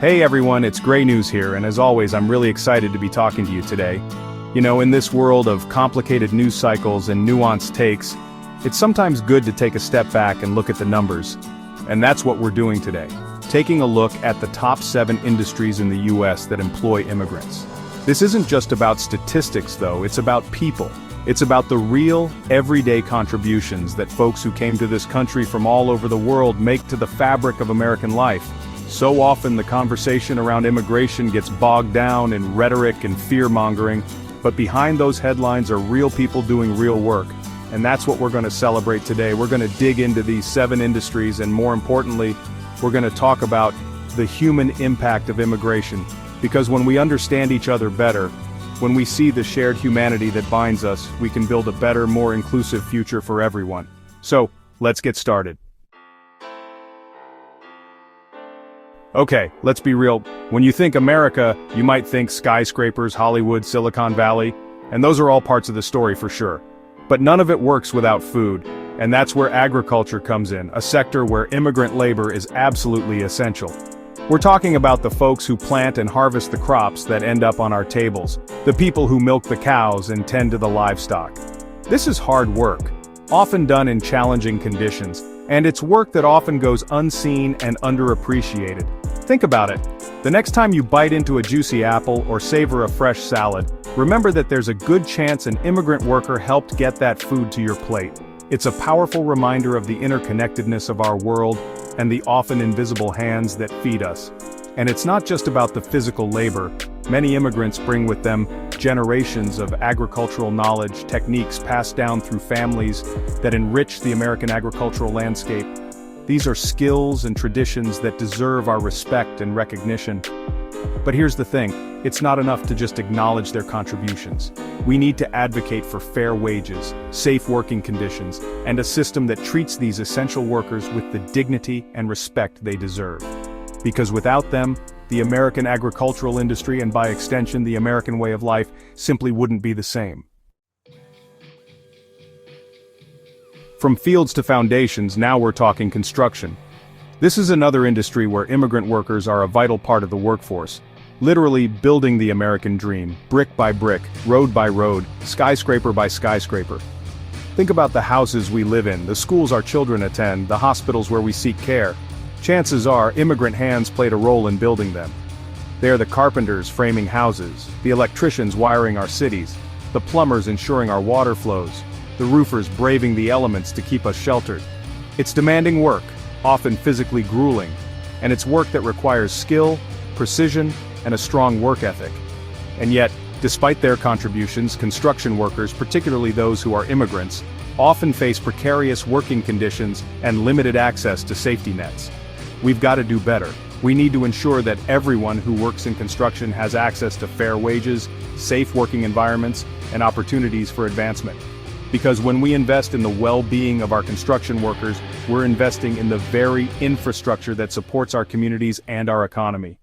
Hey everyone, it's Gray News here, and as always I'm really excited to be talking to you today. You know, in this world of complicated news cycles and nuanced takes, it's sometimes good to take a step back and look at the numbers. And that's what we're doing today. Taking a look at the top 7 industries in the US that employ immigrants. This isn't just about statistics though, it's about people. It's about the real, everyday contributions that folks who came to this country from all over the world make to the fabric of American life. So often the conversation around immigration gets bogged down in rhetoric and fear-mongering, but behind those headlines are real people doing real work. And that's what we're going to celebrate today. We're going to dig into these 7 industries, and more importantly, we're going to talk about the human impact of immigration. Because when we understand each other better, when we see the shared humanity that binds us, we can build a better, more inclusive future for everyone. So, let's get started. Okay, let's be real. When you think America, you might think skyscrapers, Hollywood, Silicon Valley, and those are all parts of the story for sure. But none of it works without food, and that's where agriculture comes in, a sector where immigrant labor is absolutely essential. We're talking about the folks who plant and harvest the crops that end up on our tables, the people who milk the cows and tend to the livestock. This is hard work, often done in challenging conditions, and it's work that often goes unseen and underappreciated. Think about it. The next time you bite into a juicy apple or savor a fresh salad, remember that there's a good chance an immigrant worker helped get that food to your plate. It's a powerful reminder of the interconnectedness of our world and the often invisible hands that feed us. And it's not just about the physical labor. Many immigrants bring with them generations of agricultural knowledge, techniques passed down through families that enrich the American agricultural landscape. These are skills and traditions that deserve our respect and recognition. But here's the thing, it's not enough to just acknowledge their contributions. We need to advocate for fair wages, safe working conditions, and a system that treats these essential workers with the dignity and respect they deserve. Because without them, the American agricultural industry, and by extension the American way of life, simply wouldn't be the same. From fields to foundations, now we're talking construction. This is another industry where immigrant workers are a vital part of the workforce, literally building the American dream, brick by brick, road by road, skyscraper by skyscraper. Think about the houses we live in, the schools our children attend, the hospitals where we seek care. Chances are, immigrant hands played a role in building them. They are the carpenters framing houses, the electricians wiring our cities, the plumbers ensuring our water flows, the roofers braving the elements to keep us sheltered. It's demanding work, often physically grueling, and it's work that requires skill, precision, and a strong work ethic. And yet, despite their contributions, construction workers, particularly those who are immigrants, often face precarious working conditions and limited access to safety nets. We've got to do better. We need to ensure that everyone who works in construction has access to fair wages, safe working environments, and opportunities for advancement. Because when we invest in the well-being of our construction workers, we're investing in the very infrastructure that supports our communities and our economy.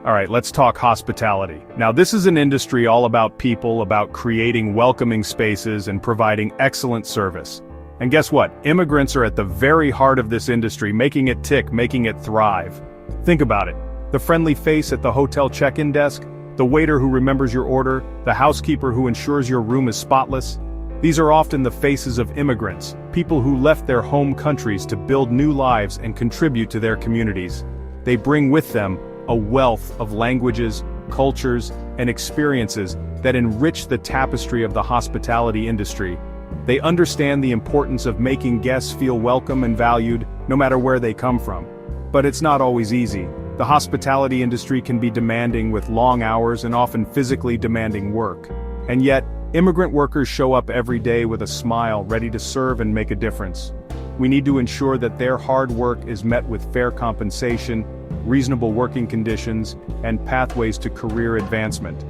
Alright, let's talk hospitality. Now this is an industry all about people, about creating welcoming spaces and providing excellent service. And guess what? Immigrants are at the very heart of this industry, making it tick, making it thrive. Think about it. The friendly face at the hotel check-in desk, the waiter who remembers your order, the housekeeper who ensures your room is spotless. These are often the faces of immigrants, people who left their home countries to build new lives and contribute to their communities. They bring with them a wealth of languages, cultures, and experiences that enrich the tapestry of the hospitality industry. They understand the importance of making guests feel welcome and valued, no matter where they come from. But it's not always easy. The hospitality industry can be demanding with long hours and often physically demanding work. And yet, immigrant workers show up every day with a smile, ready to serve and make a difference. We need to ensure that their hard work is met with fair compensation, reasonable working conditions, and pathways to career advancement.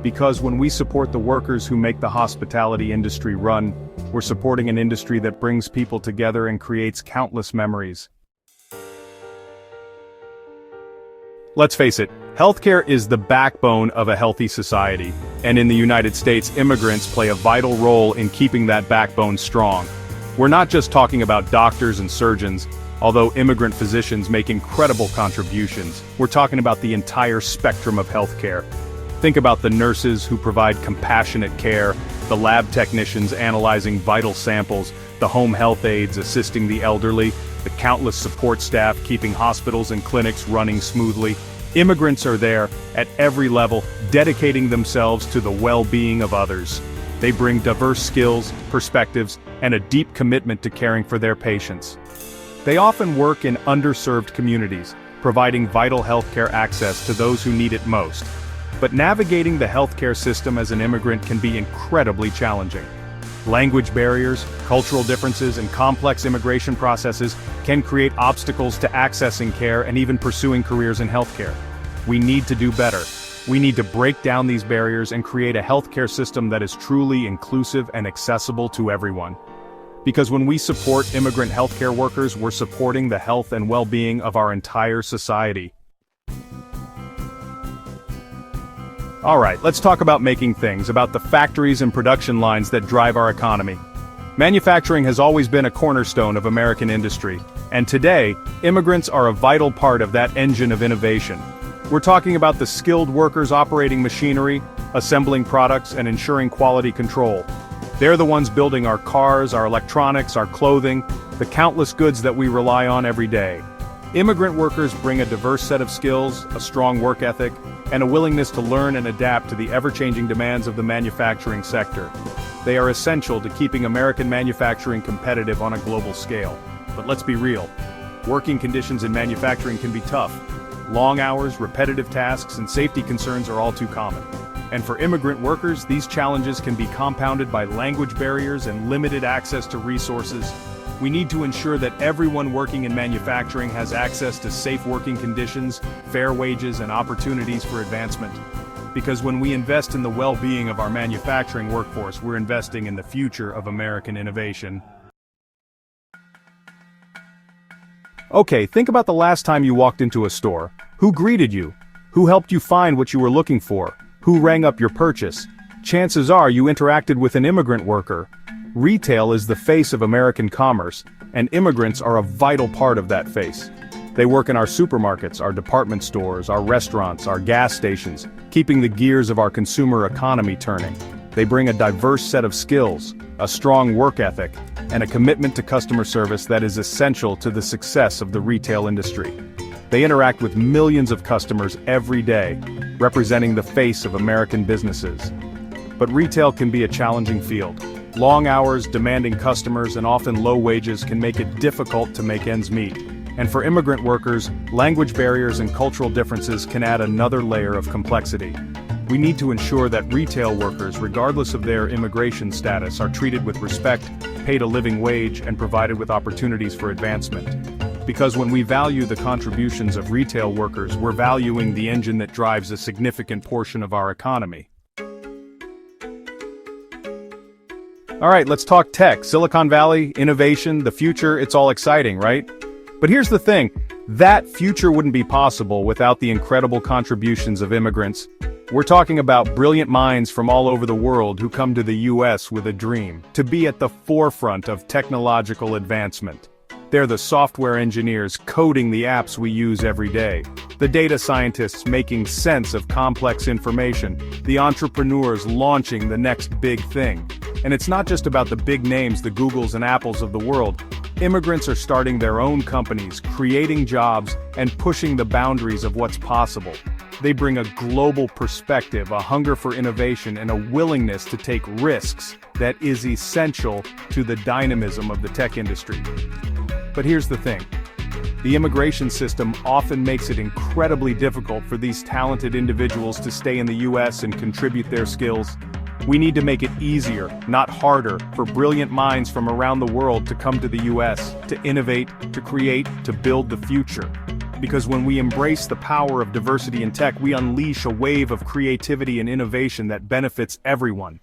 Because when we support the workers who make the hospitality industry run, we're supporting an industry that brings people together and creates countless memories. Let's face it, healthcare is the backbone of a healthy society, and in the United States, immigrants play a vital role in keeping that backbone strong. We're not just talking about doctors and surgeons, Although immigrant physicians make incredible contributions, we're talking about the entire spectrum of healthcare. Think about the nurses who provide compassionate care, the lab technicians analyzing vital samples, the home health aides assisting the elderly, the countless support staff keeping hospitals and clinics running smoothly. Immigrants are there, at every level, dedicating themselves to the well-being of others. They bring diverse skills, perspectives, and a deep commitment to caring for their patients. They often work in underserved communities, providing vital healthcare access to those who need it most. But navigating the healthcare system as an immigrant can be incredibly challenging. Language barriers, cultural differences, and complex immigration processes can create obstacles to accessing care and even pursuing careers in healthcare. We need to do better. We need to break down these barriers and create a healthcare system that is truly inclusive and accessible to everyone. Because when we support immigrant healthcare workers, we're supporting the health and well-being of our entire society. Alright, let's talk about making things, about the factories and production lines that drive our economy. Manufacturing has always been a cornerstone of American industry, and today, immigrants are a vital part of that engine of innovation. We're talking about the skilled workers operating machinery, assembling products, and ensuring quality control. They're the ones building our cars, our electronics, our clothing, the countless goods that we rely on every day. Immigrant workers bring a diverse set of skills, a strong work ethic, and a willingness to learn and adapt to the ever-changing demands of the manufacturing sector. They are essential to keeping American manufacturing competitive on a global scale. But let's be real. Working conditions in manufacturing can be tough. Long hours, repetitive tasks, and safety concerns are all too common. And for immigrant workers, these challenges can be compounded by language barriers and limited access to resources. We need to ensure that everyone working in manufacturing has access to safe working conditions, fair wages, and opportunities for advancement. Because when we invest in the well-being of our manufacturing workforce, we're investing in the future of American innovation. Okay, think about the last time you walked into a store. Who greeted you? Who helped you find what you were looking for? Who rang up your purchase? Chances are you interacted with an immigrant worker. Retail is the face of American commerce, and immigrants are a vital part of that face. They work in our supermarkets, our department stores, our restaurants, our gas stations, keeping the gears of our consumer economy turning. They bring a diverse set of skills, a strong work ethic, and a commitment to customer service that is essential to the success of the retail industry. They interact with millions of customers every day, representing the face of American businesses. But retail can be a challenging field. Long hours, demanding customers, and often low wages can make it difficult to make ends meet. And for immigrant workers, language barriers and cultural differences can add another layer of complexity. We need to ensure that retail workers, regardless of their immigration status, are treated with respect, paid a living wage, and provided with opportunities for advancement. Because when we value the contributions of retail workers, we're valuing the engine that drives a significant portion of our economy. Alright, let's talk tech, Silicon Valley, innovation, the future, it's all exciting, right? But here's the thing, that future wouldn't be possible without the incredible contributions of immigrants. We're talking about brilliant minds from all over the world who come to the US with a dream, to be at the forefront of technological advancement. They're the software engineers coding the apps we use every day, the data scientists making sense of complex information, the entrepreneurs launching the next big thing. And it's not just about the big names, the Googles and Apples of the world. Immigrants are starting their own companies, creating jobs, and pushing the boundaries of what's possible. They bring a global perspective, a hunger for innovation, and a willingness to take risks that is essential to the dynamism of the tech industry. But here's the thing. The immigration system often makes it incredibly difficult for these talented individuals to stay in the US and contribute their skills. We need to make it easier, not harder, for brilliant minds from around the world to come to the US, to innovate, to create, to build the future. Because when we embrace the power of diversity in tech, we unleash a wave of creativity and innovation that benefits everyone.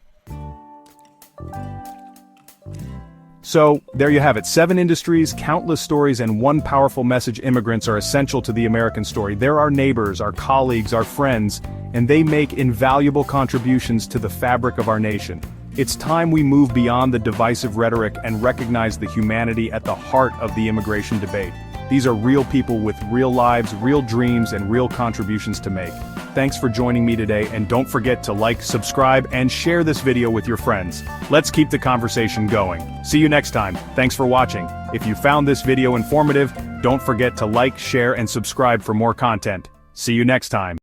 So, there you have it, 7 industries, countless stories, and one powerful message: immigrants are essential to the American story. They're our neighbors, our colleagues, our friends, and they make invaluable contributions to the fabric of our nation. It's time we move beyond the divisive rhetoric and recognize the humanity at the heart of the immigration debate. These are real people with real lives, real dreams, and real contributions to make. Thanks for joining me today, and don't forget to like, subscribe, and share this video with your friends. Let's keep the conversation going. See you next time. Thanks for watching. If you found this video informative, don't forget to like, share, and subscribe for more content. See you next time.